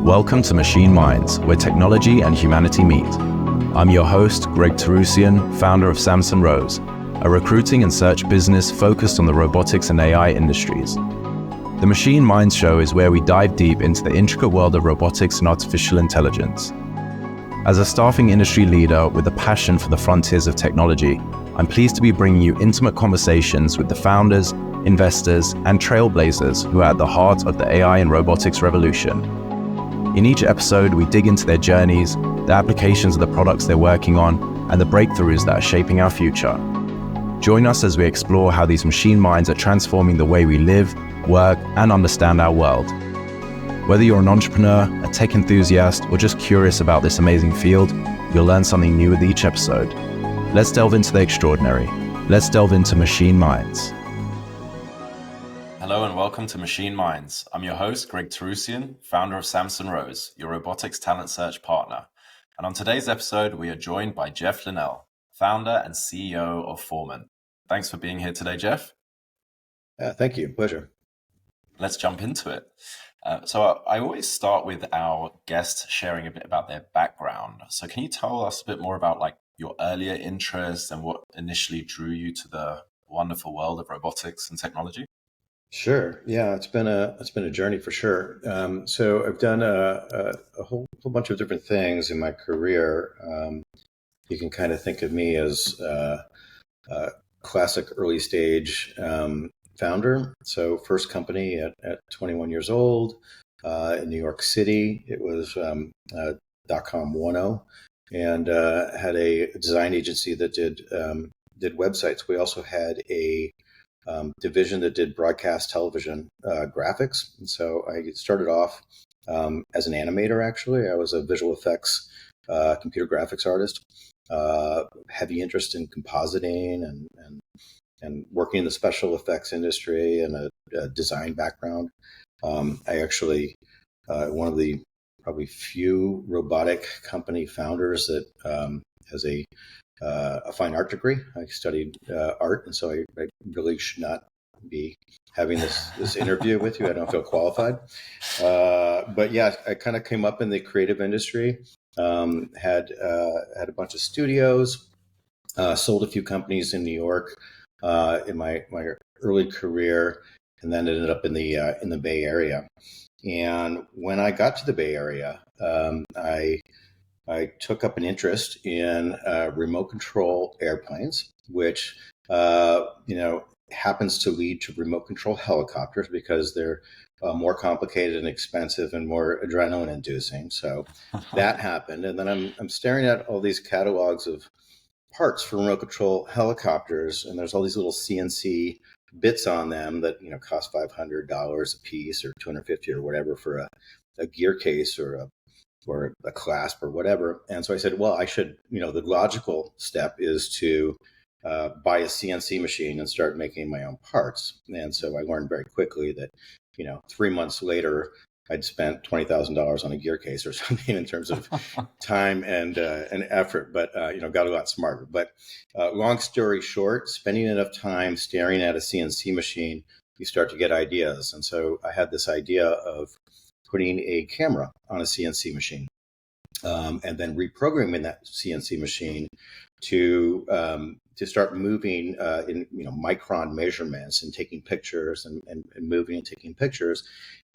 Welcome to Machine Minds, where technology and humanity meet. I'm your host, Greg Terrusian, founder of Samson Rose, a recruiting and search business focused on the robotics and AI industries. The Machine Minds show is where we dive deep into the intricate world of robotics and artificial intelligence. As a staffing industry leader with a passion for the frontiers of technology, I'm pleased to be bringing you intimate conversations with the founders, investors, and trailblazers who are at the heart of the AI and robotics revolution. In each episode, we dig into their journeys, the applications of the products they're working on, and the breakthroughs that are shaping our future. Join us as we explore how these machine minds are transforming the way we live, work, and understand our world. Whether you're an entrepreneur, a tech enthusiast, or just curious about this amazing field, you'll learn something new with each episode. Let's delve into the extraordinary. Let's delve into Machine Minds. Hello and welcome to Machine Minds. I'm your host, Greg Terrusian, founder of Samson Rose, your robotics talent search partner. And on today's episode, we are joined by Jeff Linnell, founder and CEO of Formant. Thanks for being here today, Jeff. Thank you. Pleasure. Let's jump into it. So I always start with our guests sharing a bit about their background. So can you tell us a bit more about your earlier interests and what initially drew you to the wonderful world of robotics and technology? Sure. Yeah, it's been a journey for sure. So I've done a whole bunch of different things in my career. You can kind of think of me as a classic early stage founder. So first company at 21 years old in New York City. It was .com 1.0 and had a design agency that did websites. We also had a division that did broadcast television graphics. And so I started off as an animator, actually. I was a visual effects computer graphics artist, heavy interest in compositing and working in the special effects industry and a design background. I actually, one of the probably few robotic company founders that has a fine art degree. I studied art, and so I really should not be having this interview with you. I don't feel qualified. But yeah, I kind of came up in the creative industry, had a bunch of studios, sold a few companies in New York in my early career, and then ended up in the Bay Area. And when I got to the Bay Area, I took up an interest in remote control airplanes, which happens to lead to remote control helicopters because they're more complicated and expensive and more adrenaline inducing. So that happened, and then I'm staring at all these catalogs of parts for remote control helicopters, and there's all these little CNC bits on them that cost $500 a piece or $250 or whatever for a gear case or a clasp or whatever. And so I said, well, I should, the logical step is to buy a CNC machine and start making my own parts. And so I learned very quickly that, 3 months later, I'd spent $20,000 on a gear case or something in terms of time and effort, but, got a lot smarter. But long story short, spending enough time staring at a CNC machine, you start to get ideas. And so I had this idea of putting a camera on a CNC machine and then reprogramming that CNC machine to start moving in micron measurements and taking pictures and moving and taking pictures.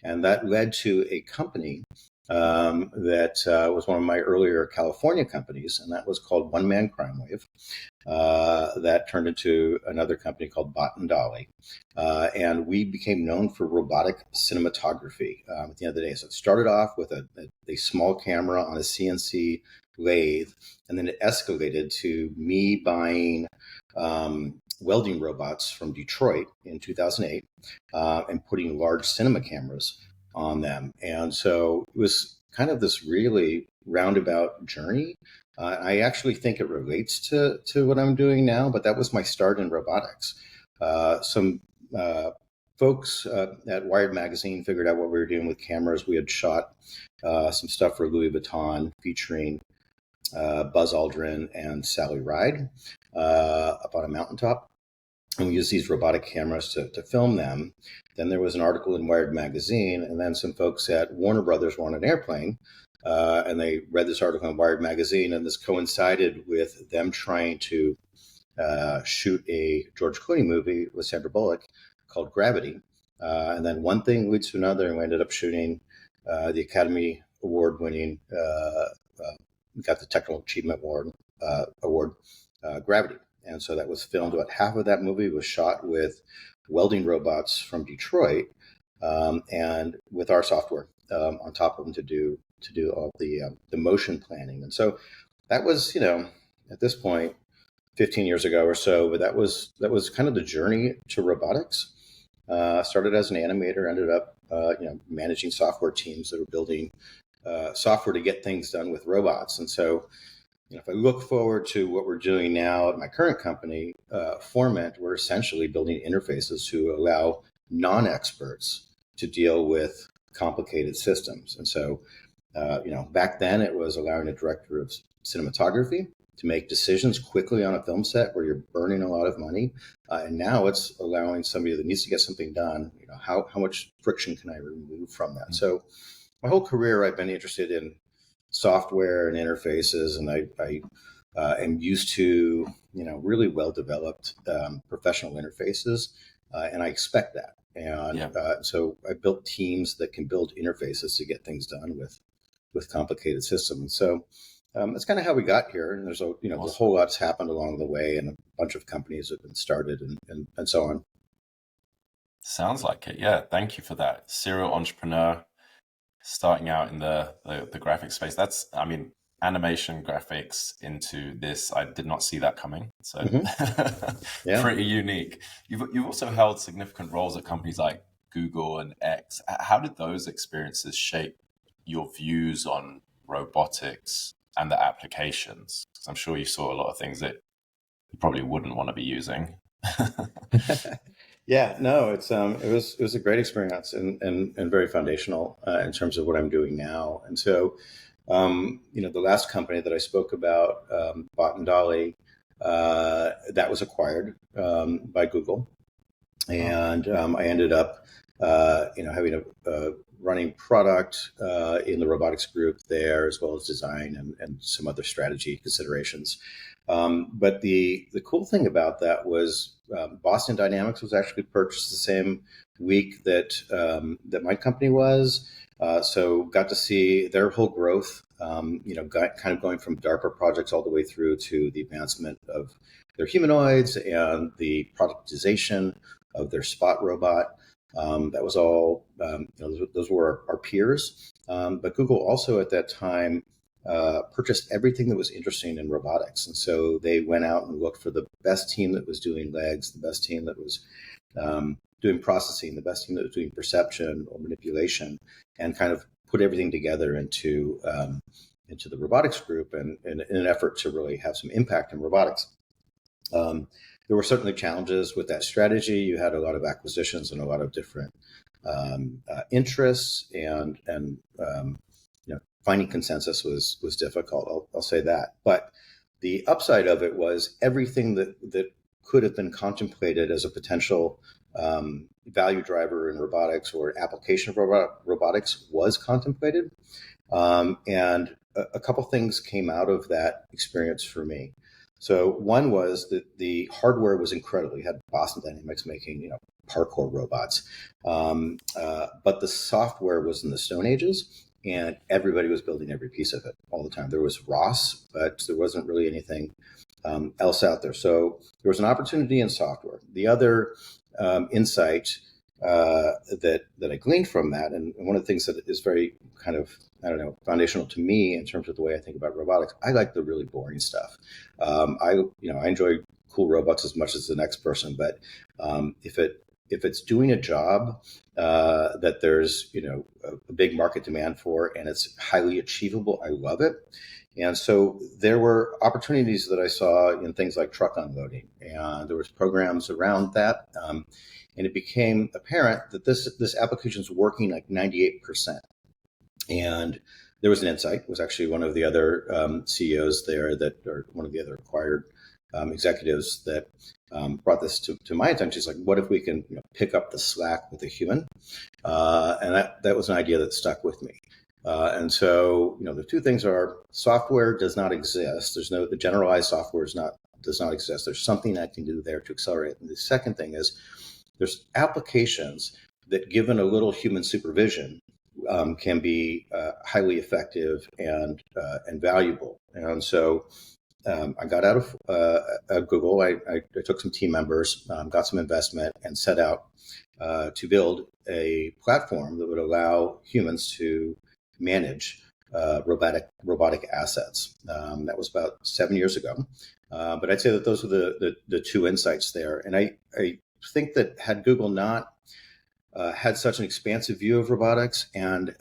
And that led to a company that was one of my earlier California companies, and that was called One Man Crime Wave. That turned into another company called Bot and Dolly. And we became known for robotic cinematography at the end of the day. So it started off with a small camera on a CNC lathe, and then it escalated to me buying welding robots from Detroit in 2008 and putting large cinema cameras on them. And so it was kind of this really roundabout journey. I actually think it relates to what I'm doing now, but that was my start in robotics. Some folks at Wired Magazine figured out what we were doing with cameras. We had shot some stuff for Louis Vuitton featuring Buzz Aldrin and Sally Ride up on a mountaintop. and we used these robotic cameras to film them. Then there was an article in Wired magazine, and then some folks at Warner Brothers wanted an airplane, and they read this article in Wired magazine, and this coincided with them trying to shoot a George Clooney movie with Sandra Bullock called Gravity. And then one thing leads to another, and we ended up shooting the Academy Award winning, got the Technical Achievement Award, Gravity. And so that was filmed. About half of that movie was shot with welding robots from Detroit, and with our software on top of them to do all the motion planning. And so that was, at this point, 15 years ago or so, but that was kind of the journey to robotics. Started as an animator, ended up managing software teams that were building software to get things done with robots. And so, if I look forward to what we're doing now at my current company, Formant, we're essentially building interfaces to allow non-experts to deal with complicated systems. And so, back then it was allowing a director of cinematography to make decisions quickly on a film set where you're burning a lot of money. And now it's allowing somebody that needs to get something done, how much friction can I remove from that? So my whole career, I've been interested in software and interfaces, and I am used to, really well-developed professional interfaces, and I expect that. And so I built teams that can build interfaces to get things done with complicated systems. So that's kind of how we got here. And there's awesome. A whole lot's happened along the way, and a bunch of companies have been started and so on. Sounds like it. Yeah. Thank you for that. Serial entrepreneur starting out in the graphics space. That's, animation graphics into this. I did not see that coming. So pretty unique. You've also held significant roles at companies like Google and X. How did those experiences shape your views on robotics and the applications? Because I'm sure you saw a lot of things that you probably wouldn't want to be using. Yeah, no, it was a great experience and very foundational in terms of what I'm doing now. And so, the last company that I spoke about, Bot and Dolly, that was acquired by Google, and I ended up, having a running product in the robotics group there, as well as design and some other strategy considerations. But the cool thing about that was Boston Dynamics was actually purchased the same week that my company was. So got to see their whole growth, kind of going from DARPA projects all the way through to the advancement of their humanoids and the productization of their Spot robot. That was all, those were our peers. But Google also at that time purchased everything that was interesting in robotics. And so they went out and looked for the best team that was doing legs, the best team that was doing processing, the best team that was doing perception or manipulation, and kind of put everything together into the robotics group and in an effort to really have some impact in robotics. There were certainly challenges with that strategy. You had a lot of acquisitions and a lot of different interests, and finding consensus was difficult. I'll say that. But the upside of it was everything that could have been contemplated as a potential value driver in robotics or application of robotics was contemplated. And a couple things came out of that experience for me. So one was that the hardware was incredible. You had Boston Dynamics making, parkour robots, but the software was in the Stone Ages, and everybody was building every piece of it all the time. There was ROS, but there wasn't really anything else out there. So there was an opportunity in software. The other insight that I gleaned from that, and one of the things that is very kind of, foundational to me in terms of the way I think about robotics, I like the really boring stuff. I enjoy cool robots as much as the next person, but if it's doing a job that there's a big market demand for and it's highly achievable, I love it. And so there were opportunities that I saw in things like truck unloading, and there was programs around that, and it became apparent that this application is working like 98%. And there was an insight. It was actually one of the other CEOs there or one of the other acquired executives that brought this to my attention. It's like, what if we can pick up the slack with a human? And that was an idea that stuck with me. And so, the two things are software does not exist. The generalized software does not exist. There's something I can do there to accelerate. And the second thing is there's applications that, given a little human supervision, can be highly effective and valuable. And so I got out of Google. I took some team members, got some investment, and set out to build a platform that would allow humans to manage robotic assets. That was about 7 years ago. But I'd say that those were the two insights there. And I think that had Google not had such an expansive view of robotics and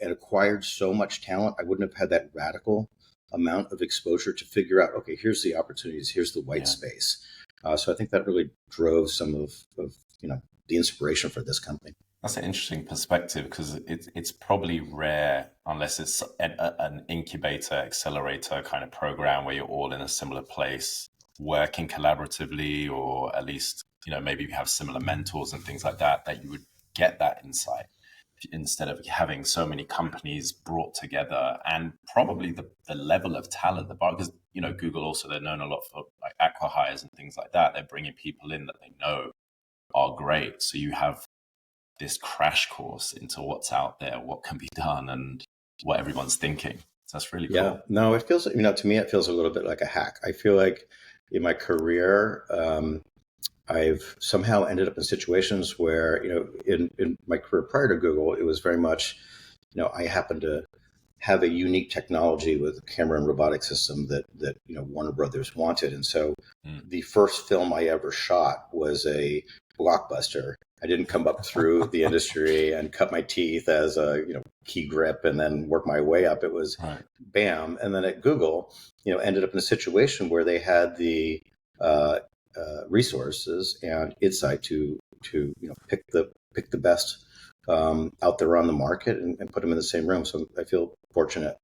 acquired so much talent, I wouldn't have had that radical amount of exposure to figure out, okay, here's the opportunities, here's the white space. So I think that really drove some of the inspiration for this company. That's an interesting perspective, because it's probably rare, unless it's an incubator, accelerator kind of program where you're all in a similar place, working collaboratively, or at least, maybe you have similar mentors and things like that, that you would get that insight, instead of having so many companies brought together, and probably the level of talent, because, Google also, they're known a lot for like acqui-hires and things like that. They're bringing people in that they know are great. So you have this crash course into what's out there, what can be done, and what everyone's thinking. So that's really cool. Yeah, no, it feels, to me, it feels a little bit like a hack. I feel like in my career, I've somehow ended up in situations where, in my career prior to Google, it was very much, I happened to have a unique technology with a camera and robotic system that Warner Brothers wanted. And so the first film I ever shot was a blockbuster. I didn't come up through the industry and cut my teeth as a key grip and then work my way up. It was bam. And then at Google, ended up in a situation where they had the resources and insight to pick the best out there on the market and put them in the same room. So I feel fortunate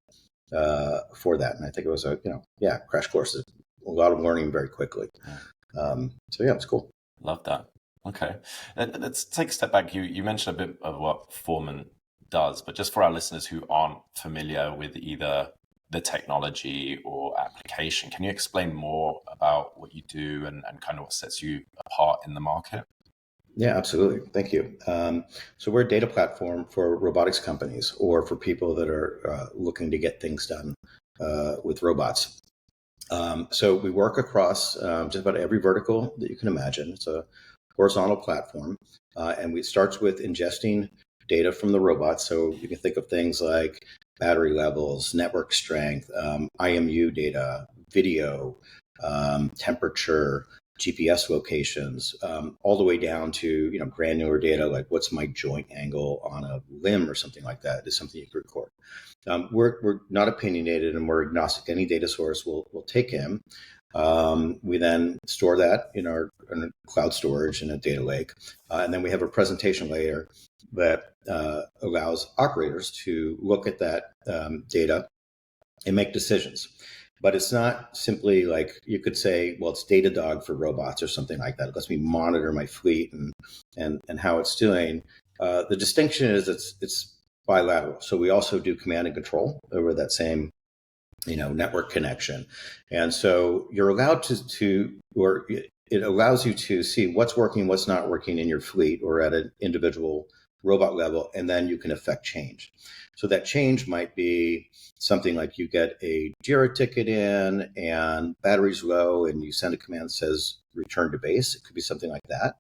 for that. And I think it was a crash course, a lot of learning very quickly. So yeah, it's cool. Love that. Okay, let's take a step back. You mentioned a bit of what Formant does, but just for our listeners who aren't familiar with either the technology or application, can you explain more about what you do and kind of what sets you apart in the market? Yeah, absolutely. Thank you. So we're a data platform for robotics companies or for people that are looking to get things done with robots. So we work across just about every vertical that you can imagine. It's a horizontal platform, and it starts with ingesting data from the robot. So you can think of things like battery levels, network strength, IMU data, video, temperature, GPS locations, all the way down to granular data like what's my joint angle on a limb or something like that is something you can record. We're not opinionated and we're agnostic. Any data source we'll take in. We then store that in our cloud storage in a data lake. And then we have a presentation layer that allows operators to look at that data and make decisions. But it's not simply like you could say, well, it's Datadog for robots or something like that. It lets me monitor my fleet and how it's doing. The distinction is it's bilateral. So we also do command and control over that same network connection. And so you're allowed or it allows you to see what's working, what's not working in your fleet or at an individual robot level, and then you can affect change. So that change might be something like you get a JIRA ticket in and battery's low and you send a command that says return to base. It could be something like that.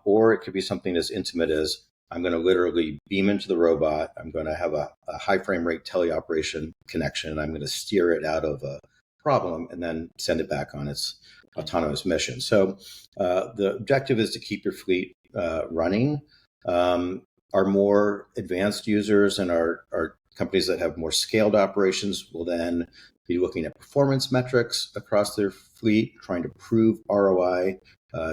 Or it could be something as intimate as I'm going to literally beam into the robot. I'm going to have a high frame rate teleoperation connection. And I'm going to steer it out of a problem and then send it back on its autonomous mission. So the objective is to keep your fleet running. Our more advanced users and our companies that have more scaled operations will then be looking at performance metrics across their fleet, trying to prove ROI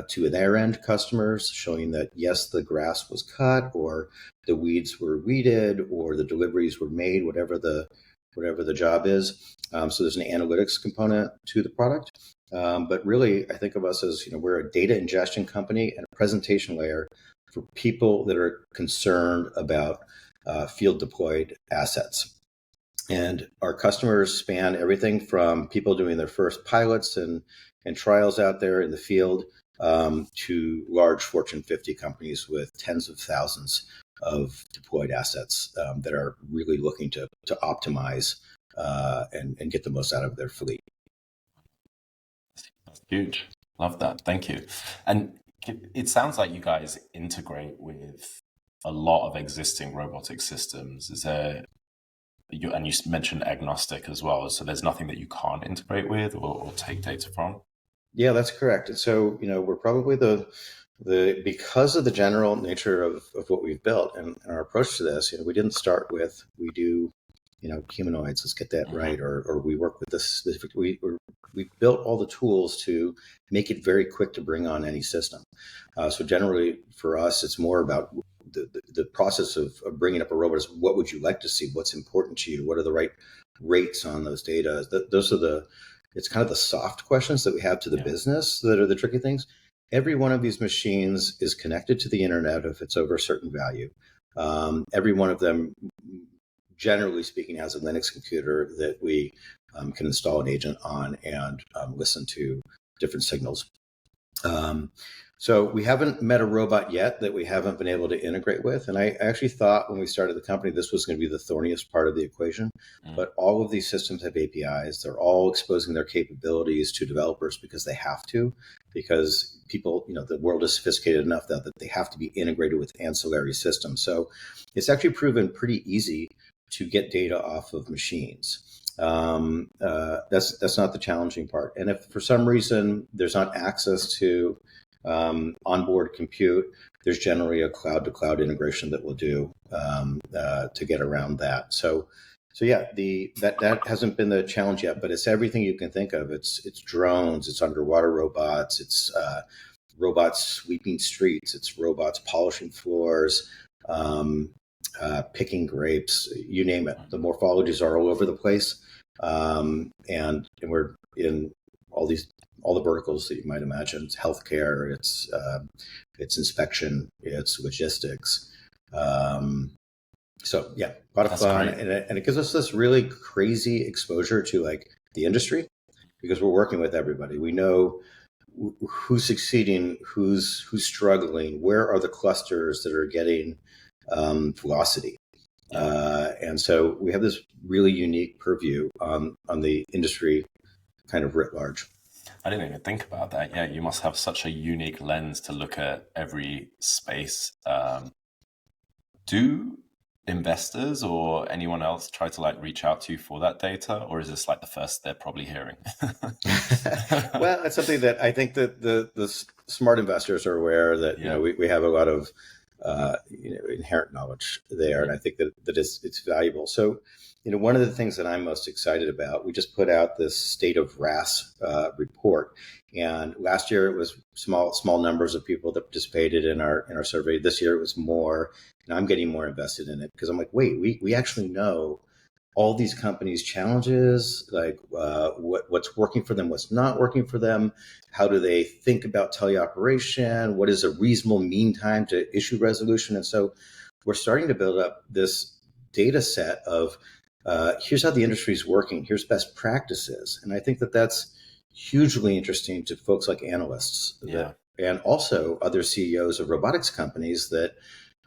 to their end customers, showing that, yes, the grass was cut or the weeds were weeded or the deliveries were made, whatever the job is. So there's an analytics component to the product. But really, I think of us as, we're a data ingestion company and a presentation layer for people that are concerned about field deployed assets. And our customers span everything from people doing their first pilots and trials out there in the field to large Fortune 50 companies with tens of thousands of deployed assets that are really looking to optimize and get the most out of their fleet. That's huge. Love that. Thank you. And it sounds like you guys integrate with a lot of existing robotic systems. Is there, and you mentioned agnostic as well, so there's nothing that you can't integrate with or take data from? Yeah, that's correct. So, we're probably the because of the general nature of what we've built and our approach to this, we didn't start with, we do, humanoids, let's get that right, or we work with this specific, we built all the tools to make it very quick to bring on any system. So generally for us, it's more about the process of bringing up a robot is, what would you like to see? What's important to you? What are the right rates on those data? Those are it's kind of the soft questions that we have to the business that are the tricky things. Every one of these machines is connected to the internet if it's over a certain value. Every one of them, generally speaking, has a Linux computer that we can install an agent on and listen to different signals. So we haven't met a robot yet that we haven't been able to integrate with. And I actually thought when we started the company, this was going to be the thorniest part of the equation. But all of these systems have APIs. They're all exposing their capabilities to developers because they have to, because people, the world is sophisticated enough that they have to be integrated with ancillary systems. So it's actually proven pretty easy to get data off of machines. That's not the challenging part. And if for some reason there's not access to onboard compute, there's generally a cloud-to-cloud integration that we'll do to get around that. So yeah, that hasn't been the challenge yet, but it's everything you can think of. It's drones, it's underwater robots, it's robots sweeping streets, it's robots polishing floors, picking grapes, you name it. The morphologies are all over the place, and we're in all the verticals that you might imagine. It's healthcare, it's inspection, it's logistics. So yeah, a lot of fun, and it gives us this really crazy exposure to like the industry, because we're working with everybody. We know who's succeeding, who's struggling, where are the clusters that are getting velocity. And so we have this really unique purview on the industry kind of writ large. I didn't even think about that. Yeah, you must have such a unique lens to look at every space. Do investors or anyone else try to like reach out to you for that data, or is this like the first they're probably hearing? Well, it's something that I think that the smart investors are aware that we have a lot of inherent knowledge there, and I think that it's valuable. So, one of the things that I'm most excited about, we just put out this State of RAS report, and last year it was small numbers of people that participated in our survey. This year it was more, and I'm getting more invested in it because I'm like, wait, we actually know all these companies' challenges, like what's working for them, what's not working for them. How do they think about teleoperation? What is a reasonable mean time to issue resolution? And so we're starting to build up this data set of here's how the industry is working. Here's best practices. And I think that that's hugely interesting to folks like analysts and also other CEOs of robotics companies that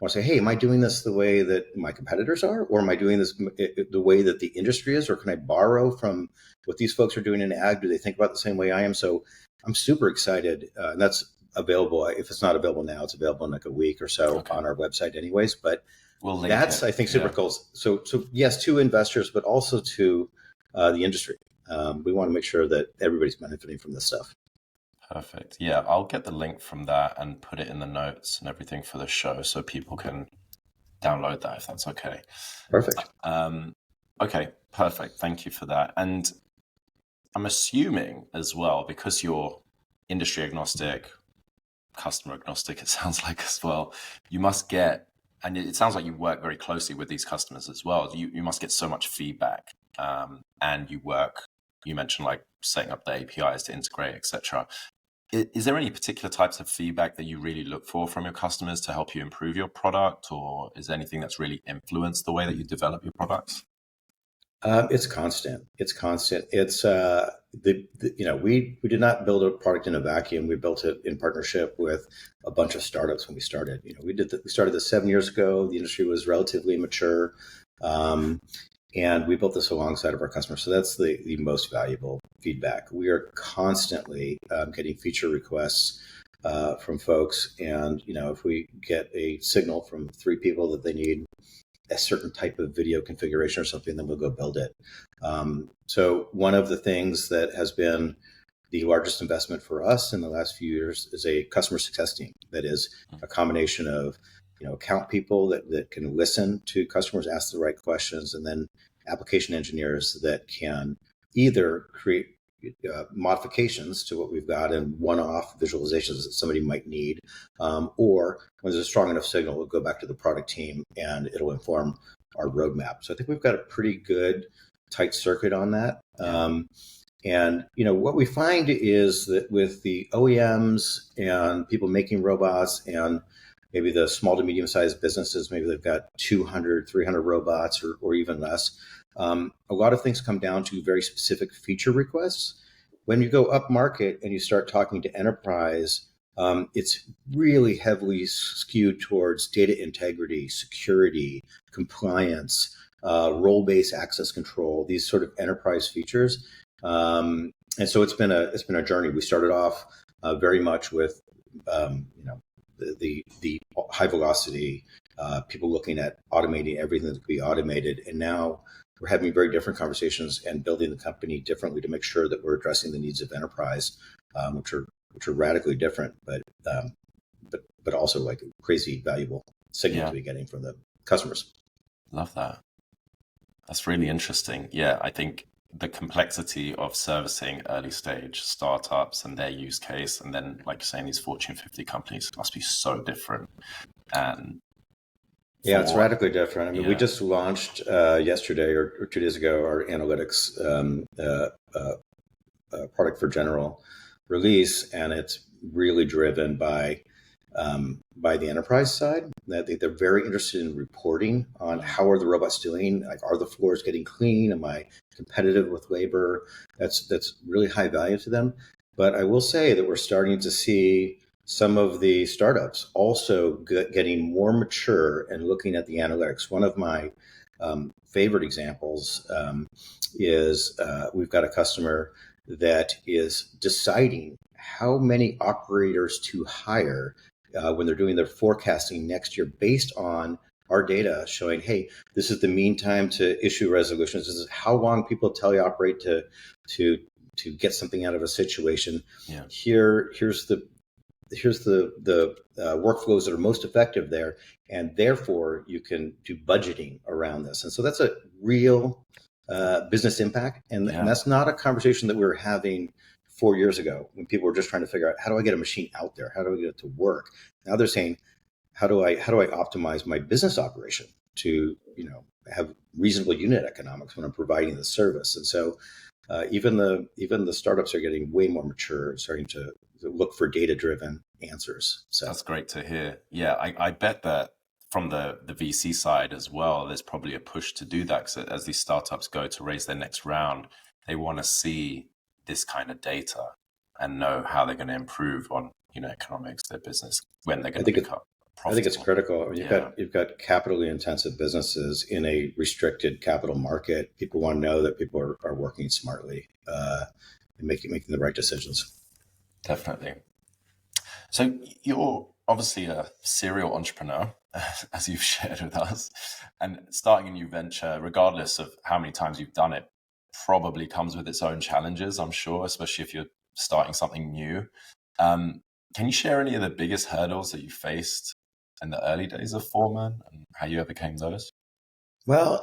want to say, hey, am I doing this the way that my competitors are? Or am I doing this the way that the industry is? Or can I borrow from what these folks are doing in ag? Do they think about the same way I am? So I'm super excited. And that's available. If it's not available now, it's available in like a week or so on our website anyways. But that's, I think, super cool. So yes, to investors, but also to the industry. We want to make sure that everybody's benefiting from this stuff. Perfect. Yeah, I'll get the link from that and put it in the notes and everything for the show so people can download that if that's okay. Perfect. Okay, perfect. Thank you for that. And I'm assuming as well, because you're industry agnostic, customer agnostic, it sounds like as well, you must get, and it sounds like you work very closely with these customers as well. You must get so much feedback and you work you mentioned like setting up the APIs to integrate, etc. Is there any particular types of feedback that you really look for from your customers to help you improve your product, or is there anything that's really influenced the way that you develop your products? It's constant. It's constant. It's we did not build a product in a vacuum. We built it in partnership with a bunch of startups when we started. We started this 7 years ago. The industry was relatively mature, and we built this alongside of our customers. So that's the most valuable feedback. We are constantly getting feature requests from folks, and if we get a signal from 3 people that they need a certain type of video configuration or something, then we'll go build it. So one of the things that has been the largest investment for us in the last few years is a customer success team that is a combination of account people that can listen to customers, ask the right questions, and then application engineers that can either create modifications to what we've got and one-off visualizations that somebody might need, or when there's a strong enough signal, we'll go back to the product team and it'll inform our roadmap. So I think we've got a pretty good tight circuit on that. And what we find is that with the OEMs and people making robots and maybe the small to medium-sized businesses, maybe they've got 200, 300 robots or even less. A lot of things come down to very specific feature requests. When you go up market and you start talking to enterprise, it's really heavily skewed towards data integrity, security, compliance, role-based access control, these sort of enterprise features. And so it's been a journey. We started off very much with the high velocity, people looking at automating everything that could be automated, and now we're having very different conversations and building the company differently to make sure that we're addressing the needs of enterprise, which are radically different, but also like a crazy valuable signal to be getting from the customers. Love that. That's really interesting. Yeah, I think the complexity of servicing early stage startups and their use case, and then like you're saying, these Fortune 50 companies must be so different. And yeah, it's radically different. I mean, we just launched yesterday or 2 days ago our analytics product for general release, and it's really driven by the enterprise side. I think they're very interested in reporting on how are the robots doing. Like, are the floors getting clean? Am I competitive with labor? That's really high value to them. But I will say that we're starting to see some of the startups also getting more mature and looking at the analytics. One of my favorite examples is we've got a customer that is deciding how many operators to hire when they're doing their forecasting next year based on our data showing, hey, this is the mean time to issue resolutions. This is how long people teleoperate to get something out of a situation. Yeah. Here's the workflows that are most effective there, and therefore you can do budgeting around this. And so that's a real business impact, and that's not a conversation that we were having 4 years ago when people were just trying to figure out, how do I get a machine out there? How do I get it to work? Now they're saying, how do I optimize my business operation to have reasonable unit economics when I'm providing the service? And so even the startups are getting way more mature, starting to look for data-driven answers. So that's great to hear. Yeah, I bet that from the VC side as well, there's probably a push to do that, because as these startups go to raise their next round, they want to see this kind of data and know how they're going to improve on economics, their business, when they're going to become profitable. I think it's critical. You've got capitally intensive businesses in a restricted capital market. People want to know that people are working smartly and making the right decisions. Definitely. So you're obviously a serial entrepreneur, as you've shared with us, and starting a new venture, regardless of how many times you've done it, probably comes with its own challenges, I'm sure, especially if you're starting something new. Can you share any of the biggest hurdles that you faced in the early days of Formant and how you overcame those? Well,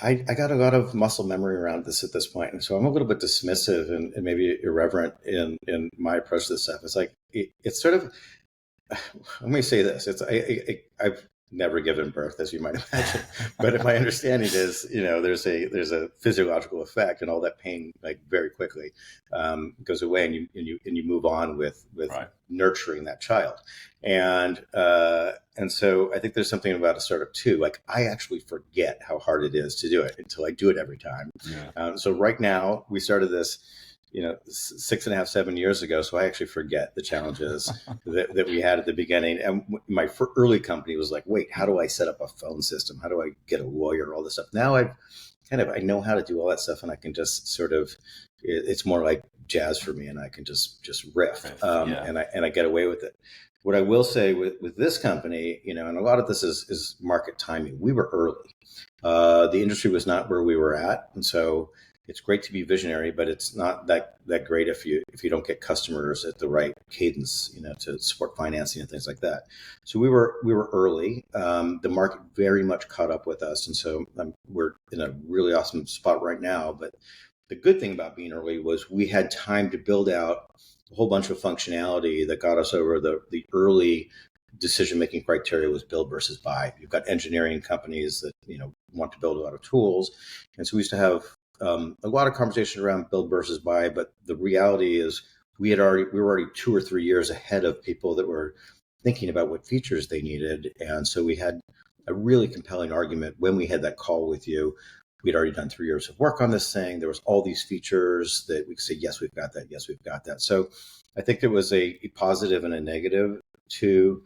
I got a lot of muscle memory around this at this point, and so I'm a little bit dismissive and maybe irreverent in my approach to this stuff. It's like it's sort of, let me say this: I've never given birth, as you might imagine. But my understanding is, there's a physiological effect, and all that pain, like, very quickly goes away, and you move on with Right. nurturing that child. And so I think there's something about a startup too. Like, I actually forget how hard it is to do it until I do it every time. Yeah. So right now, we started this 6.5, 7 years ago. So I actually forget the challenges that we had at the beginning. And my early company was like, wait, how do I set up a phone system? How do I get a lawyer? All this stuff. Now I know how to do all that stuff, and I can just sort of, it's more like jazz for me, and I can just riff, and I get away with it. What I will say with this company, and a lot of this is market timing. We were early. The industry was not where we were at, and so it's great to be visionary, but it's not that great if you don't get customers at the right cadence, to support financing and things like that. So we were early. The market very much caught up with us, and so we're in a really awesome spot right now. But the good thing about being early was we had time to build out a whole bunch of functionality that got us over the early decision-making criteria was build versus buy. You've got engineering companies that want to build a lot of tools, and so we used to have a lot of conversation around build versus buy. But the reality is we were already 2 or 3 years ahead of people that were thinking about what features they needed, and so we had a really compelling argument when we had that call with you. We'd already done 3 years of work on this thing. There was all these features that we could say, yes, we've got that. Yes, we've got that. So I think there was a positive and a negative to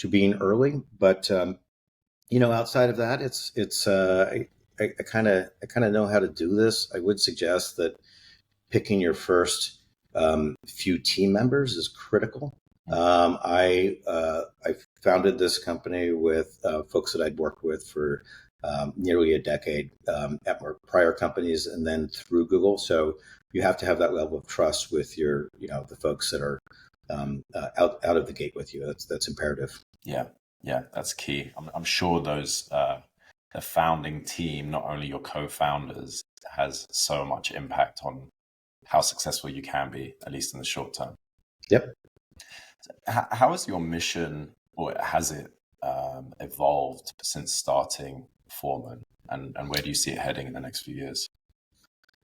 being early. But, outside of that, I kind of know how to do this. I would suggest that picking your first few team members is critical. I founded this company with folks that I'd worked with for nearly a decade at more prior companies, and then through Google. So you have to have that level of trust with your, the folks that are out of the gate with you. That's imperative. Yeah, that's key. I'm sure those the founding team, not only your co-founders, has so much impact on how successful you can be, at least in the short term. Yep. How is your mission, or has it evolved since starting Formant, and where do you see it heading in the next few years?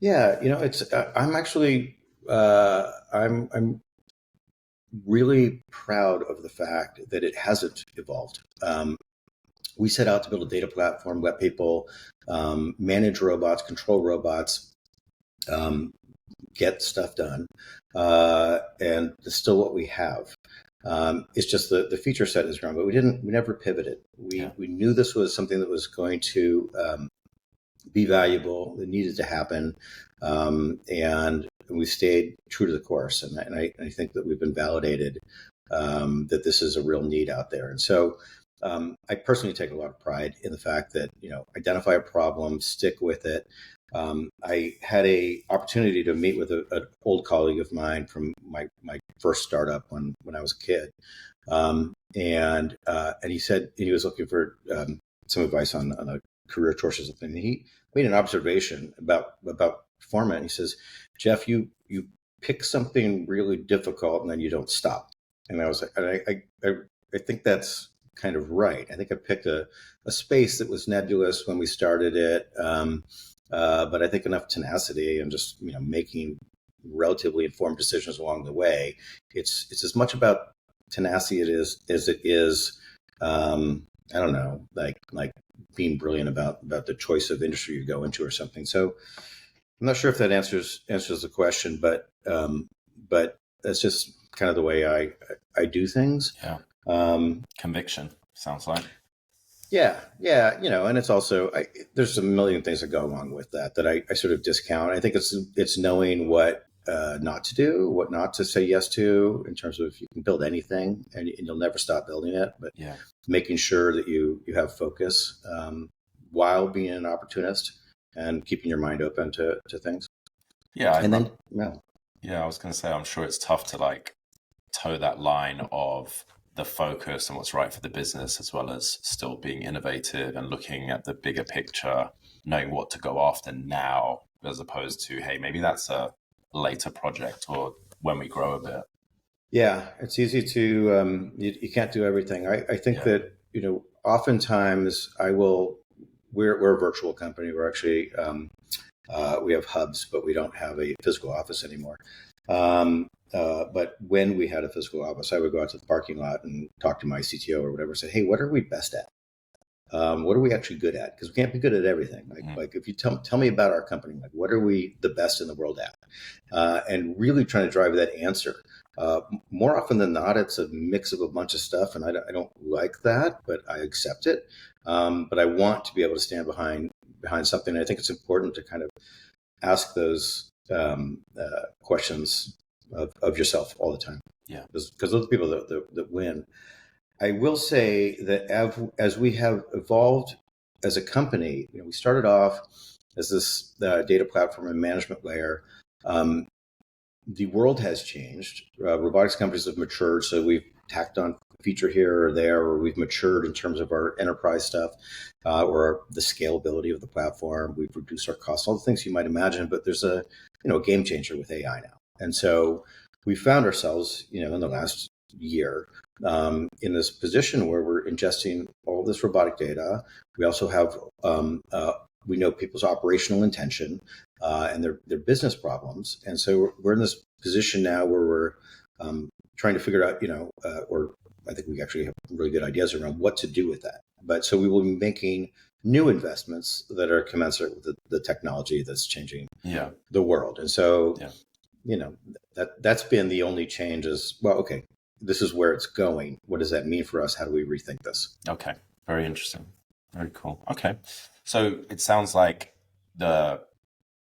Yeah, it's I'm actually I'm really proud of the fact that it hasn't evolved. We set out to build a data platform, let people manage robots, control robots, get stuff done, and it's still what we have. It's just the feature set has grown, but we never pivoted. We knew this was something that was going to be valuable, that needed to happen, and we stayed true to the course. And I think that we've been validated that this is a real need out there. And so I personally take a lot of pride in the fact that, identify a problem, stick with it. I had a opportunity to meet with an old colleague of mine from my first startup when I was a kid. And he said he was looking for some advice on a career choice or something. And he made an observation about Formant. He says, Jeff, you pick something really difficult and then you don't stop. And I was like, I think that's kind of right. I think I picked a space that was nebulous when we started it. But I think enough tenacity and just, making relatively informed decisions along the way. It's as much about tenacity as it is, I don't know, like being brilliant about the choice of industry you go into or something. So I'm not sure if that answers the question, but that's just kind of the way I do things. Yeah. Conviction, sounds like. Yeah. And it's also, there's a million things that go along with that I sort of discount. I think it's knowing what not to do, what not to say yes to, in terms of you can build anything and you'll never stop building it, but making sure that you have focus while being an opportunist and keeping your mind open to things. Yeah. I was going to say, I'm sure it's tough to toe that line of the focus and what's right for the business, as well as still being innovative and looking at the bigger picture, knowing what to go after now, as opposed to, hey, maybe that's a later project or when we grow a bit. Yeah, it's easy to, you can't do everything. I think that, oftentimes we're a virtual company. We're actually, we have hubs, but we don't have a physical office anymore. But when we had a physical office, I would go out to the parking lot and talk to my CTO or whatever, say, hey, what are we best at? What are we actually good at? Because we can't be good at everything. Like if you tell me about our company, like what are we the best in the world at? And really trying to drive that answer. More often than not, it's a mix of a bunch of stuff, and I don't like that, but I accept it. But I want to be able to stand behind something. And I think it's important to kind of ask those questions of yourself all the time. Yeah, because those are the people that win. I will say that as we have evolved as a company, we started off as this data platform and management layer. The world has changed. Robotics companies have matured, so we've tacked on a feature here or there, or we've matured in terms of our enterprise stuff, or the scalability of the platform. We've reduced our costs, all the things you might imagine. But there's a game changer with AI now, and so we found ourselves, in the last year, in this position where we're ingesting all this robotic data. We also have we know people's operational intention and their business problems, and so we're in this position now where we're trying to figure out, or I think we actually have really good ideas around what to do with that. But so we will be making new investments that are commensurate with the technology that's changing the world, and so that's been the only change. Is well, okay, this is where it's going. What does that mean for us? How do we rethink this? Okay. Very interesting. Very cool. Okay. So it sounds like the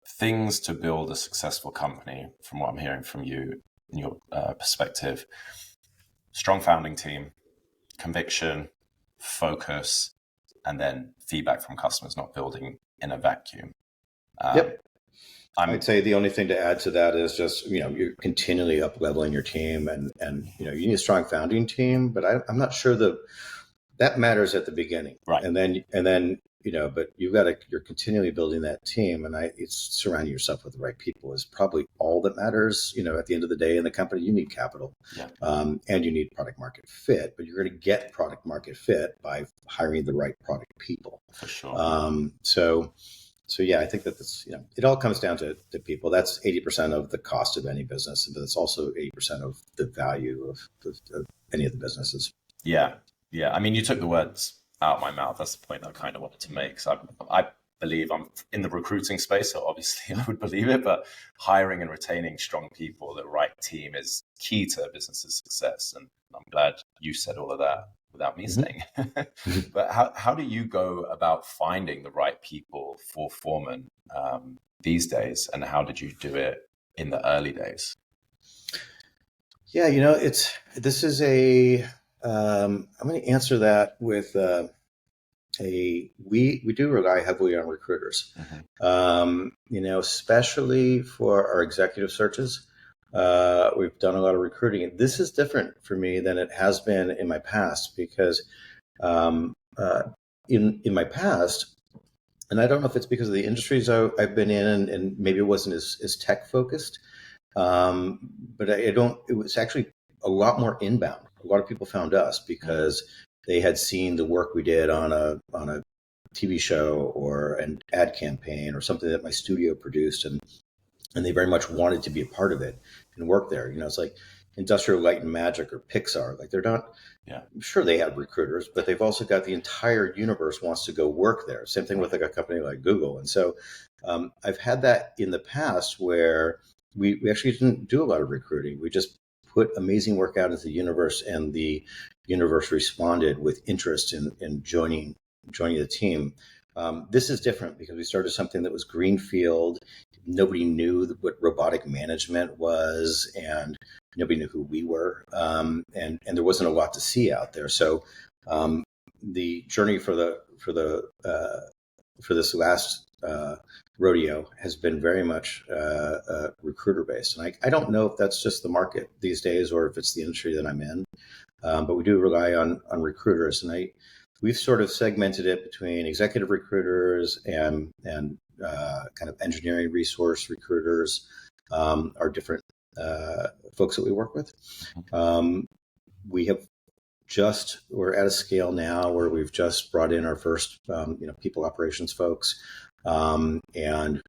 things to build a successful company, from what I'm hearing from you in your perspective, strong founding team, conviction, focus, and then feedback from customers, not building in a vacuum. Yep. I'd say the only thing to add to that is just, you're continually up leveling your team, and you need a strong founding team, but I'm not sure that matters at the beginning. Right. And then, but you're continually building that team, and it's surrounding yourself with the right people is probably all that matters. At the end of the day in the company, you need capital, and you need product market fit, but you're going to get product market fit by hiring the right product people. For sure. So yeah, I think that's, it all comes down to people. That's 80% of the cost of any business, but it's also 80% of the value of any of the businesses. Yeah. Yeah. I mean, you took the words out of my mouth. That's the point I kind of wanted to make. So I believe I'm in the recruiting space, so obviously I would believe it, but hiring and retaining strong people, the right team is key to a business's success. And I'm glad you said all of that without me saying. But how do you go about finding the right people for Formant these days? And how did you do it in the early days? Yeah, this is I'm going to answer that with we do rely heavily on recruiters, especially for our executive searches. We've done a lot of recruiting, and this is different for me than it has been in my past, because in my past, and I don't know if it's because of the industries I've been in, and maybe it wasn't as tech focused, but it was actually a lot more inbound. A lot of people found us because they had seen the work we did on a TV show or an ad campaign or something that my studio produced, and they very much wanted to be a part of it and work there. It's like Industrial Light and Magic or Pixar. Like, they're not, I'm sure they have recruiters, but they've also got the entire universe wants to go work there. Same thing with like a company like Google. And so I've had that in the past where we actually didn't do a lot of recruiting. We just put amazing work out into the universe, and the universe responded with interest in joining the team. This is different because we started something that was greenfield. Nobody knew what robotic management was, and nobody knew who we were, and there wasn't a lot to see out there. So the journey for this last rodeo has been very much recruiter based, and I don't know if that's just the market these days or if it's the industry that I'm in, but we do rely on recruiters, and we've sort of segmented it between executive recruiters and kind of engineering resource recruiters, are different folks that we work with. We have we're at a scale now where we've just brought in our first, people operations folks. And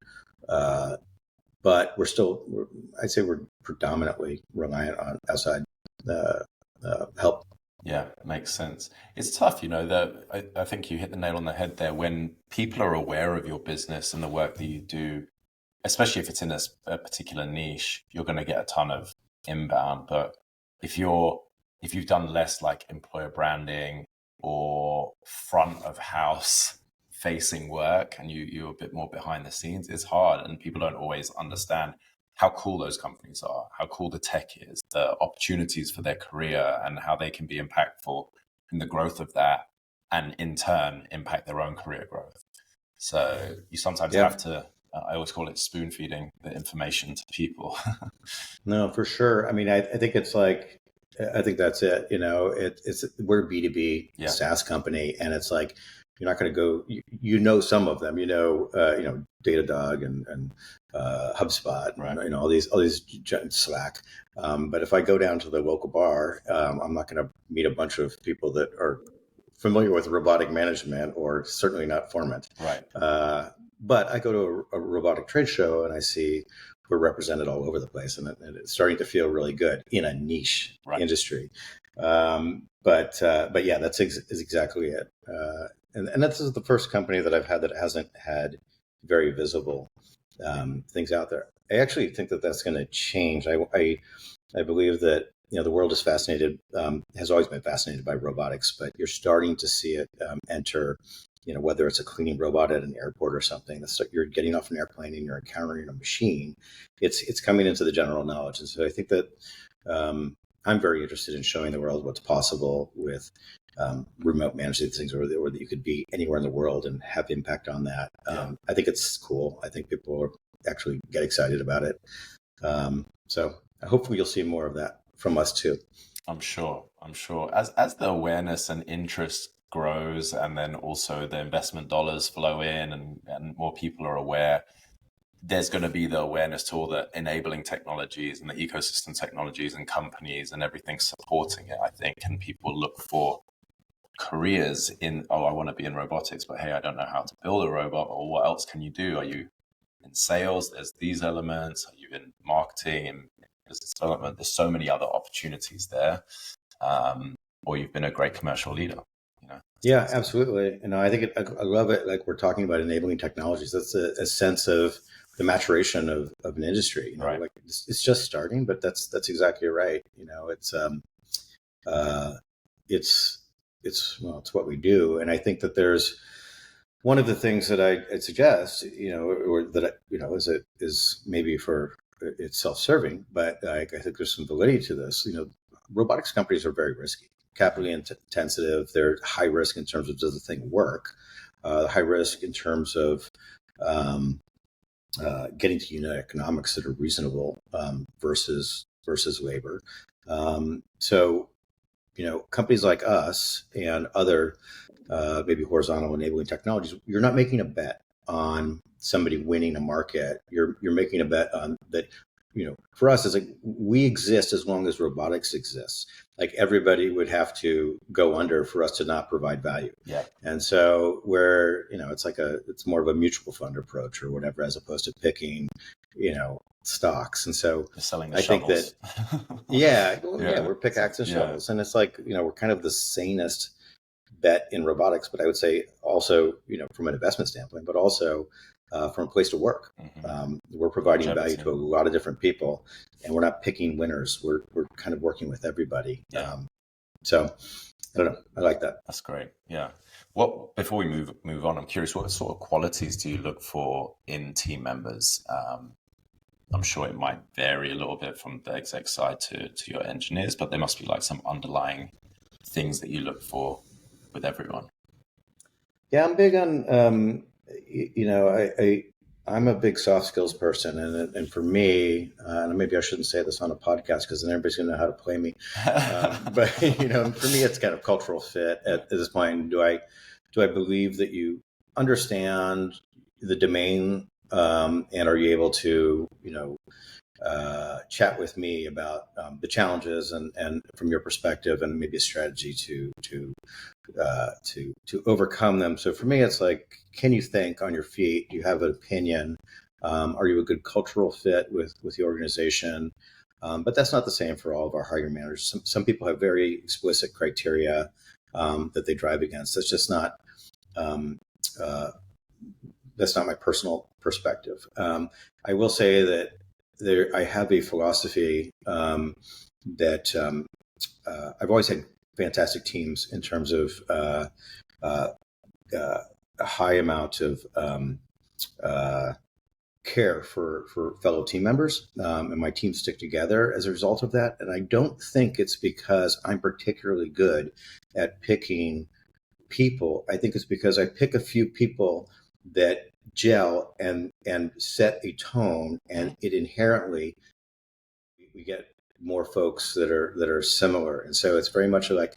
but I'd say we're predominantly reliant on outside help. Yeah, makes sense. It's tough, I think you hit the nail on the head there. When people are aware of your business and the work that you do, especially if it's in a particular niche, you're going to get a ton of inbound. But if you've done less like employer branding or front of house facing work, and you're a bit more behind the scenes, it's hard, and people don't always understand how cool those companies are, how cool the tech is, the opportunities for their career, and how they can be impactful in the growth of that, and in turn impact their own career growth. So you sometimes have to, I always call it spoon feeding the information to people. No, for sure. I mean, I think it's like, I think that's it. We're a B2B SaaS company, and it's like, you're not going to go, some of them, Datadog and HubSpot, right. and, all these Slack. But if I go down to the local bar, I'm not going to meet a bunch of people that are familiar with robotic management, or certainly not Formant. Right. But I go to a robotic trade show and I see we're represented all over the place, and it's starting to feel really good in a niche industry. But yeah, is exactly it. And this is the first company that I've had that hasn't had very visible things out there. I actually think that that's going to change. I believe that the world is fascinated, has always been fascinated by robotics, but you're starting to see it enter. Whether it's a cleaning robot at an airport or something, you're getting off an airplane and you're encountering a machine. It's coming into the general knowledge, and so I think that I'm very interested in showing the world what's possible with remote managing things, or that you could be anywhere in the world and have impact on that. I think it's cool. I think people will actually get excited about it. So hopefully you'll see more of that from us too. I'm sure. As the awareness and interest grows, and then also the investment dollars flow in, and more people are aware, there's going to be the awareness to all the enabling technologies and the ecosystem technologies and companies and everything supporting it, I think. And people look for careers in, I want to be in robotics, but hey, I don't know how to build a robot, or what else can you do? Are you in sales? There's these elements. Are you in marketing and business development? There's so many other opportunities there. Or you've been a great commercial leader. Yeah, absolutely. I think I love it. Like, we're talking about enabling technologies. That's a sense of the maturation of an industry. Right. Like, it's just starting, but that's exactly right. It's what we do. And I think that there's one of the things that I'd suggest, or that is maybe for it's self-serving, but I think there's some validity to this. Robotics companies are very risky, capitally intensive. They're high risk in terms of, does the thing work? High risk in terms of getting to unit economics that are reasonable versus labor. So, companies like us and other maybe horizontal enabling technologies, you're not making a bet on somebody winning a market. You're making a bet on that. For us, it's like, we exist as long as robotics exists. Like, everybody would have to go under for us to not provide value. Yeah. And so it's more of a mutual fund approach or whatever, as opposed to picking, stocks. And so I think that, we're pickaxe and shovels. And it's like, we're kind of the sanest bet in robotics, but I would say also, from an investment standpoint, but also from a place to work. Mm-hmm. We're providing value to a lot of different people, and we're not picking winners. We're kind of working with everybody. Yeah. So I don't know. I like that. That's great. Yeah. Before we move on, I'm curious, what sort of qualities do you look for in team members? I'm sure it might vary a little bit from the exec side to your engineers, but there must be like some underlying things that you look for with everyone. Yeah, I'm big on, I'm a big soft skills person, and for me, and maybe I shouldn't say this on a podcast because then everybody's going to know how to play me. But for me, it's kind of cultural fit at this point. Do I believe that you understand the domain, and are you able to chat with me about the challenges and from your perspective, and maybe a strategy to overcome them. So for me, it's like, can you think on your feet? Do you have an opinion? Are you a good cultural fit with the organization? But that's not the same for all of our hiring managers. Some people have very explicit criteria that they drive against. That's just not um, uh, that's not my personal perspective. I will say that I have a philosophy that I've always had fantastic teams in terms of uh, a high amount of uh, care for fellow team members, and my teams stick together as a result of that. And I don't think it's because I'm particularly good at picking people. I think it's because I pick a few people that gel and set a tone, and it inherently, we get more folks that are similar. And so it's very much like,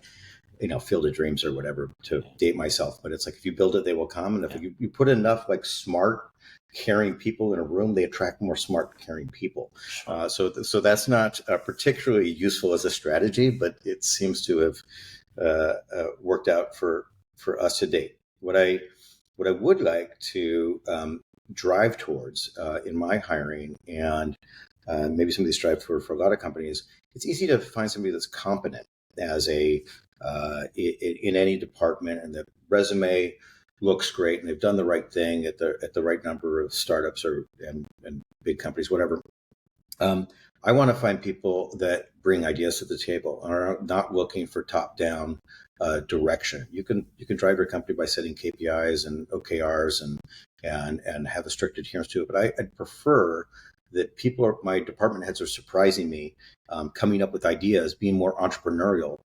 Field of Dreams or whatever, to date myself. But it's like, if you build it, they will come. And if you put enough like smart, caring people in a room, they attract more smart, caring people. So that's not particularly useful as a strategy, but it seems to have worked out for us to date. What I would like to drive towards in my hiring, and maybe somebody strive for a lot of companies, it's easy to find somebody that's competent as in any department, and the resume looks great, and they've done the right thing at the right number of startups and big companies, whatever. I want to find people that bring ideas to the table and are not looking for top-down direction. You can drive your company by setting KPIs and OKRs and have a strict adherence to it. But I'd prefer that my department heads are surprising me, coming up with ideas, being more entrepreneurial,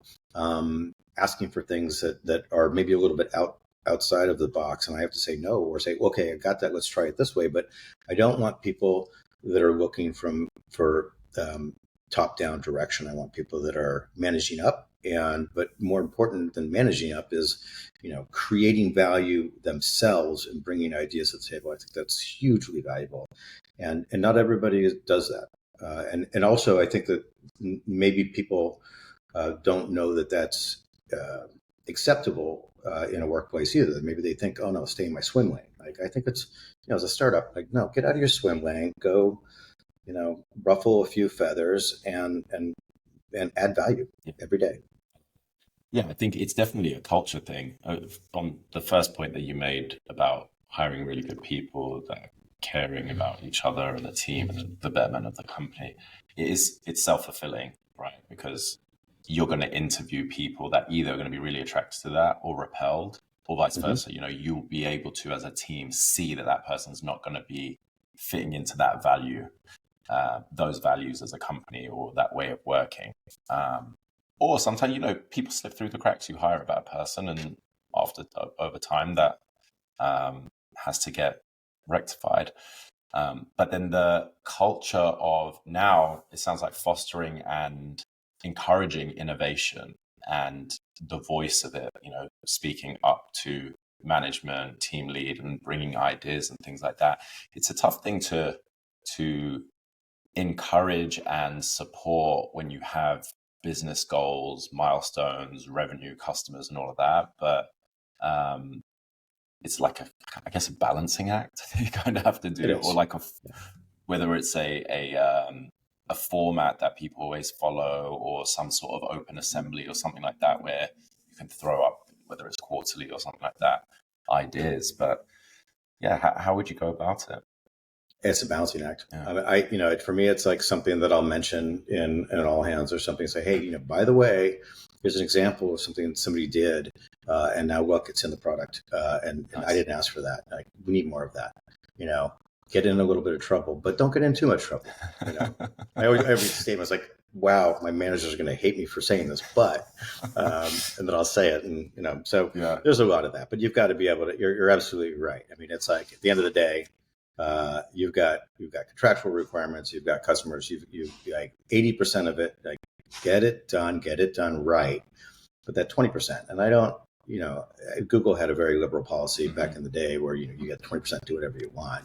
asking for things that are maybe a little bit outside of the box, and I have to say no, or say, okay, I got that, let's try it this way. But I don't want people that are looking for top-down direction. I want people that are managing up, but more important than managing up is, creating value themselves and bringing ideas to the table. I think that's hugely valuable, and not everybody does that. And also, I think that maybe people don't know that that's acceptable in a workplace either. Maybe they think, oh no, stay in my swim lane. Like, I think it's, as a startup, like, no, get out of your swim lane, go, ruffle a few feathers and add value every day. Yeah, I think it's definitely a culture thing. On the first point that you made about hiring really good people that are caring about each other and the team and the betterment of the company, it's self-fulfilling, right? Because you're going to interview people that either are going to be really attracted to that or repelled, or vice versa. You'll be able to, as a team, see that person's not going to be fitting into that value, those values as a company, or that way of working. Or sometimes, people slip through the cracks. You hire a bad person, and over time that has to get rectified. But then the culture of now, it sounds like fostering and encouraging innovation and the voice of it, speaking up to management, team lead, and bringing ideas and things like that. It's a tough thing to encourage and support when you have business goals, milestones, revenue, customers, and all of that. But it's like I guess a balancing act you kind of have to do, or like whether it's a format that people always follow, or some sort of open assembly or something like that, where you can throw up, whether it's quarterly or something like that, ideas. But yeah, how would you go about it? It's a balancing act. Yeah. For me, it's like something that I'll mention in all hands or something. Say, hey, by the way, here's an example of something that somebody did, and now look, it's in the product, and I didn't ask for that. Like, we need more of that. Get in a little bit of trouble, but don't get in too much trouble. I always every statement is like, wow, my managers are going to hate me for saying this, but and then I'll say it, and so there's a lot of that. But you've got to be able to. You're absolutely right. I mean, it's like at the end of the day. You've got contractual requirements. You've got customers. You've like 80% of it. Like, get it done right. But that 20%, and I don't. Google had a very liberal policy back in the day where, you get 20% do whatever you want.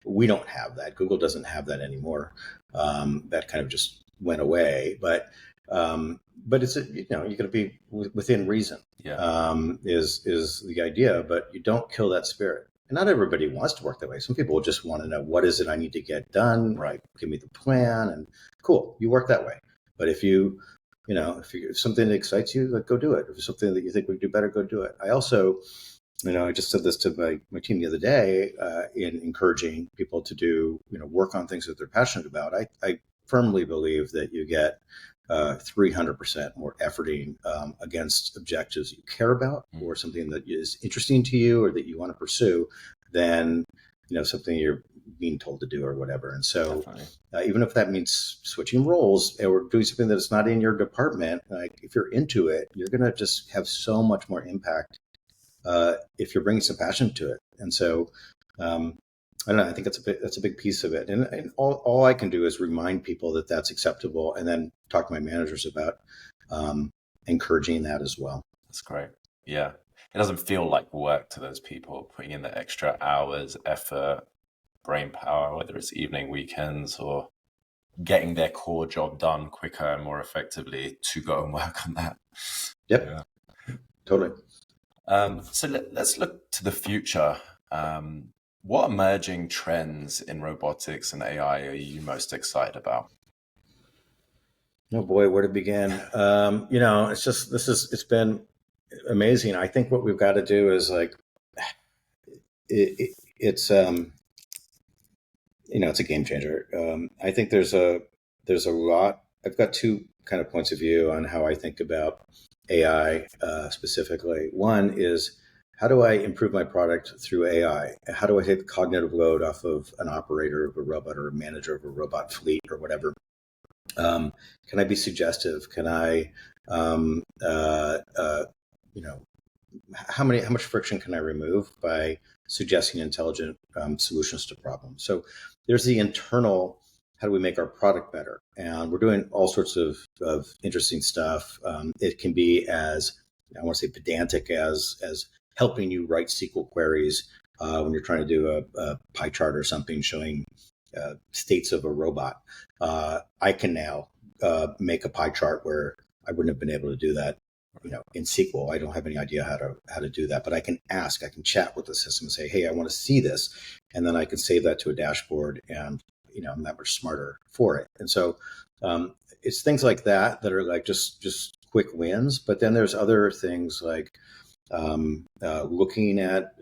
We don't have that. Google doesn't have that anymore. That kind of just went away. But it's, you got to be within reason, is the idea, but you don't kill that spirit. And not everybody wants to work that way. Some people just want to know, what is it I need to get done? Right. Give me the plan, and cool, you work that way. But if if something that excites you, like, go do it. If it's something that you think we could do better, go do it. I also, I just said this to my team the other day, in encouraging people to do, work on things that they're passionate about. I firmly believe that you get 300% more efforting against objectives you care about, or something that is interesting to you or that you want to pursue, than something you're being told to do or whatever. And so even if that means switching roles or doing something that's not in your department, like, if you're into it, you're going to just have so much more impact if you're bringing some passion to it. And so I don't know. I think that's a big piece of it. And all I can do is remind people that that's acceptable, and then talk to my managers about encouraging that as well. That's great. Yeah. It doesn't feel like work to those people, putting in the extra hours, effort, brain power, whether it's evening, weekends, or getting their core job done quicker and more effectively to go and work on that. Yep. Yeah. Totally. So let's look to the future. What emerging trends in robotics and AI are you most excited about? Oh boy, where to begin? It's been amazing. I think what we've got to do is, like, it's a game changer. I think there's a lot. I've got two kind of points of view on how I think about AI specifically. One is, how do I improve my product through AI? How do I take the cognitive load off of an operator of a robot or a manager of a robot fleet or whatever? Can I be suggestive? Can I, how much friction can I remove by suggesting intelligent solutions to problems? So there's the internal, how do we make our product better? And we're doing all sorts of interesting stuff. It can be as, I want to say, pedantic as helping you write SQL queries when you're trying to do a pie chart or something showing states of a robot. I can now make a pie chart where I wouldn't have been able to do that, in SQL. I don't have any idea how to do that, but I can chat with the system and say, hey, I want to see this. And then I can save that to a dashboard, and, I'm that much smarter for it. And so it's things like that are like just quick wins. But then there's other things like looking at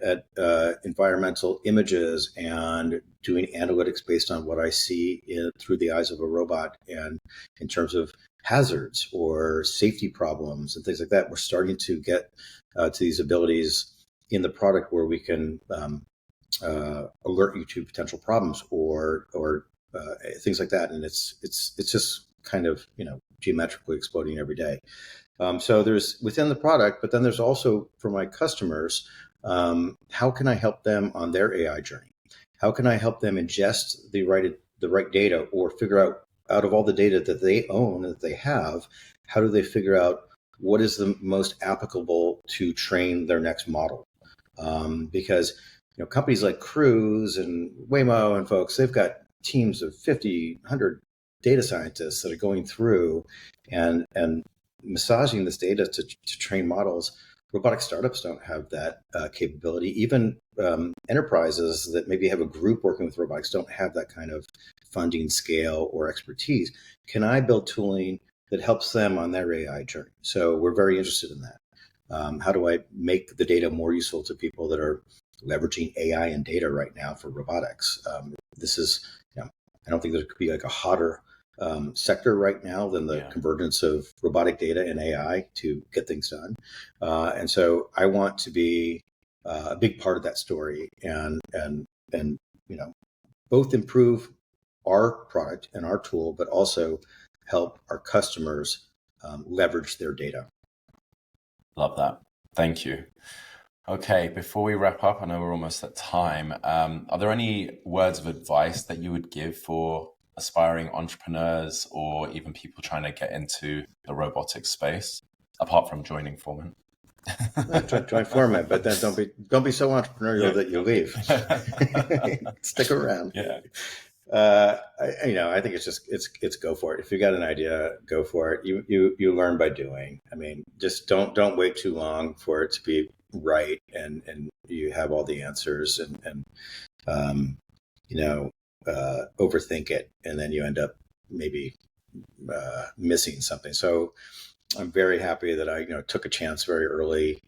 environmental images and doing analytics based on what I see through the eyes of a robot, and in terms of hazards or safety problems and things like that. We're starting to get to these abilities in the product where we can alert you to potential problems or things like that. And it's just kind of geometrically exploding every day. So there's within the product, but then there's also for my customers, how can I help them on their AI journey? How can I help them ingest the right data, or figure out of all the data that they own, that they have, how do they figure out what is the most applicable to train their next model? Because companies like Cruise and Waymo and folks, they've got teams of 50, 100 data scientists that are going through and massaging this data to train models. Robotic startups don't have that capability. Even enterprises that maybe have a group working with robotics don't have that kind of funding, scale, or expertise. Can I build tooling that helps them on their AI journey? So we're very interested in that. How do I make the data more useful to people that are leveraging AI and data right now for robotics? This is, I don't think there could be like a hotter sector right now than the convergence of robotic data and AI to get things done. And so I want to be a big part of that story, and both improve our product and our tool, but also help our customers leverage their data. Love that. Thank you. Okay, before we wrap up, I know we're almost at time. Are there any words of advice that you would give for aspiring entrepreneurs or even people trying to get into the robotics space, apart from joining Formant? Join Formant, but then don't be so entrepreneurial that you leave. Stick around. Yeah. I think it's go for it. If you got an idea, go for it. You learn by doing. I mean, just don't wait too long for it to be right, and you have all the answers, and overthink it, and then you end up maybe missing something. So I'm very happy that I took a chance very early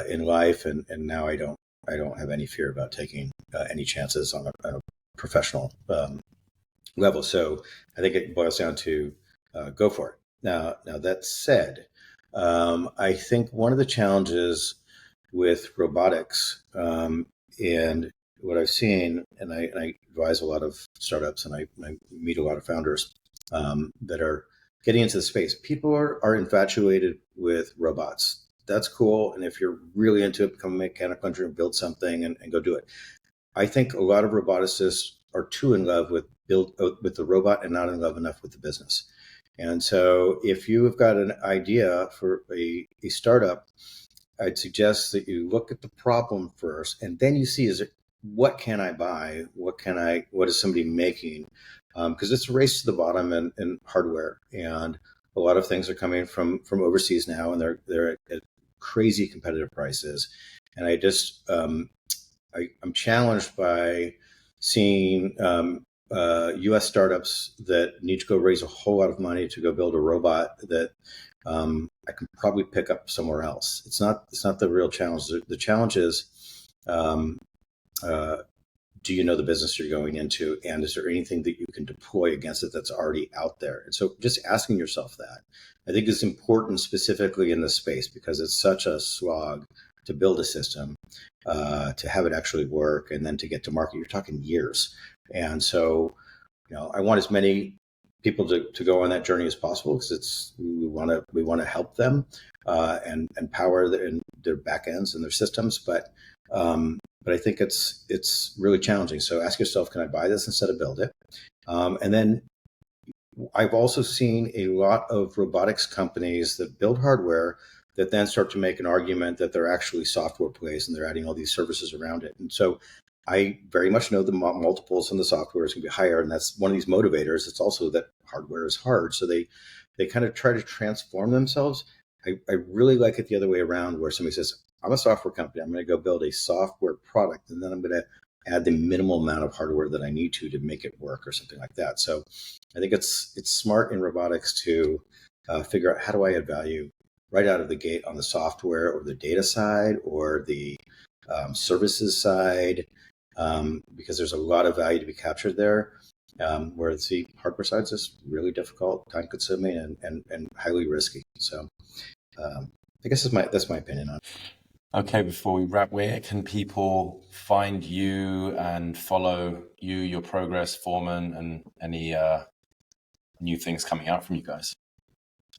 in life, and now I don't have any fear about taking any chances on a professional level. So I think it boils down to go for it. Now that said, I think one of the challenges with robotics, and what I've seen, and I advise a lot of startups, and I meet a lot of founders that are getting into the space. People are infatuated with robots. That's cool. And if you're really into it, become a mechanical engineer and build something and go do it. I think a lot of roboticists are too in love with the robot and not in love enough with the business. And so if you have got an idea for a startup, I'd suggest that you look at the problem first, and then you see, what can I buy? What is somebody making? Because it's a race to the bottom in hardware, and a lot of things are coming from overseas now, and they're at crazy competitive prices. And I just I'm challenged by seeing U.S. startups that need to go raise a whole lot of money to go build a robot that I can probably pick up somewhere else. It's not the real challenge. The challenge is, do you know the business you're going into, and is there anything that you can deploy against it that's already out there? And so just asking yourself that, I think, is important, specifically in this space, because it's such a slog to build a system, to have it actually work, and then to get to market. You're talking years. And so, I want as many people to go on that journey as possible, because we want to help them and empower their back ends and their systems. But I think it's really challenging. So ask yourself, can I buy this instead of build it? And then I've also seen a lot of robotics companies that build hardware that then start to make an argument that they're actually software plays, and they're adding all these services around it. And so I very much know the multiples in the software is going to be higher, and that's one of these motivators. It's also that hardware is hard, so they kind of try to transform themselves. I really like it the other way around, where somebody says, I'm a software company, I'm going to go build a software product, and then I'm going to add the minimal amount of hardware that I need to make it work, or something like that. So I think it's smart in robotics to figure out, how do I add value right out of the gate on the software or the data side or the services side, because there's a lot of value to be captured there. Whereas the hardware side is just really difficult, time consuming, and highly risky. So I guess that's my opinion on it. Okay, before we wrap, where can people find you and follow you, your progress, Formant, and any new things coming out from you guys?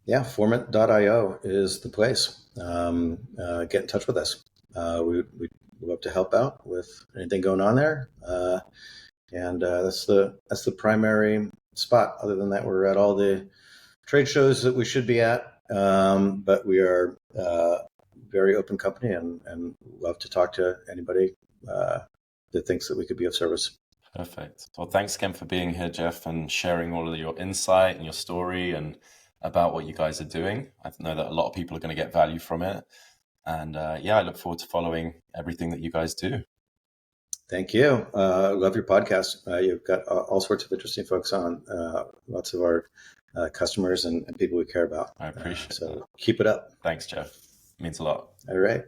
Yeah, Formant.io is the place. Get in touch with us. We'd love to help out with anything going on there. And that's the primary spot. Other than that, we're at all the trade shows that we should be at. But we are very open company, and love to talk to anybody that thinks that we could be of service. Perfect. Well, thanks again for being here, Jeff, and sharing all of your insight and your story and about what you guys are doing. I know that a lot of people are going to get value from it. And I look forward to following everything that you guys do. Thank you. Love your podcast. You've got all sorts of interesting folks on, lots of our customers and people we care about. I appreciate it. So keep it up. Thanks, Jeff. It means a lot. All right.